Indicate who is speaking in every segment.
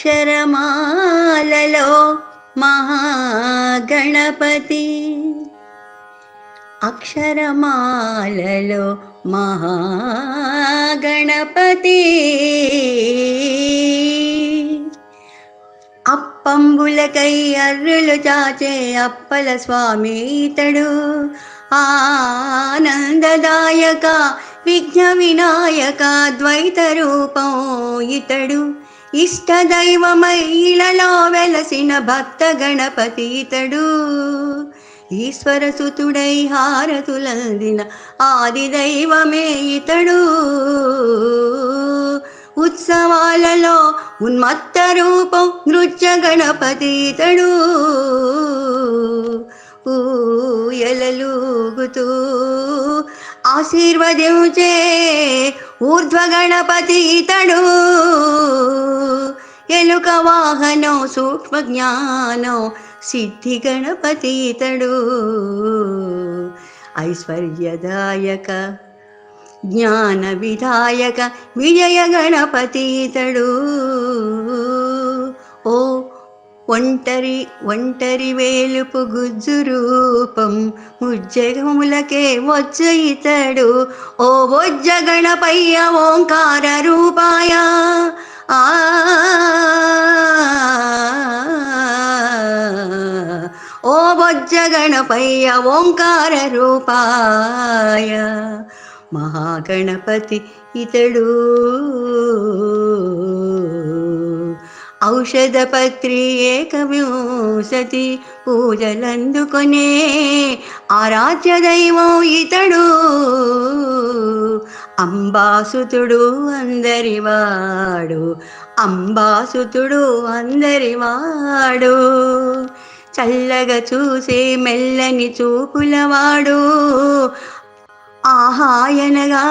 Speaker 1: అక్షరమాలలో మహాగణపతి అక్షరమాలలో మహాగణపతి అప్పంబులకై అర్రులు చాచే అప్పల స్వామి ఇతడు ఆనందదాయక విఘ్న వినాయక ద్వైత రూపం ఇతడు ఇష్టదైవమై ఇలలో వెలసిన భక్త గణపతి ఇతడు ఈశ్వరసుతుడై హారతులందిన ఆదిదైవమే ఇతడు ఉత్సవాలలో ఉన్మత్త రూపం నృత్య గణపతి ఇతడు ఊయలలుగుతూ ఆశీర్వదించే ఊర్ధ్వ గణపతి ఇతడు ఎలుక వాహనం సూక్ష్మ జ్ఞానం సిద్ధి గణపతి ఇతడు ఐశ్వర్యదాయక జ్ఞాన విధాయక విజయ గణపతి ఇతడు ఓ ఒంటరి వేలుపు గుజ్జు రూపం ముజ్జగములకే వచ్చ ఇతడు ఓ బొజ్జ గణపయ్య ఓంకార రూపాయ ఓ బొజ్జ గణపయ్య ఓంకార రూపాయ మహాగణపతి ఇతడు ఔషధపత్రి ఏకవింశతి పూజలందుకొనే ఆరాధ్య దైవం ఇతడు అంబాసుతుడు అందరివాడు అంబాసుతుడు అందరివాడు చల్లగా చూసే మెల్లని చూపులవాడు ఆహాయనగా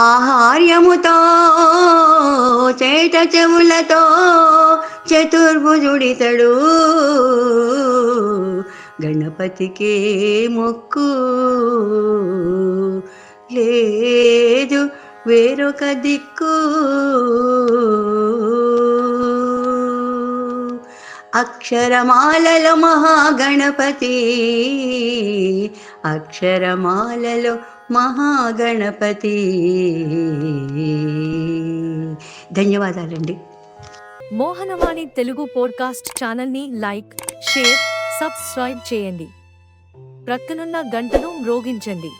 Speaker 1: ఆహార్యముతో చేట చెవులతో చతుర్భుజుడితడు గణపతికే మొక్కు లేదు వేరొక దిక్కు అక్షరమాలలో మహాగణపతి అక్షరమాలలో మహాగణపతి ధన్యవాదాలండి.
Speaker 2: మోహనవాణి తెలుగు పోడ్కాస్ట్ ఛానల్ని లైక్, షేర్, సబ్స్క్రైబ్ చేయండి. ప్రక్కనున్న గంటను మ్రోగించండి.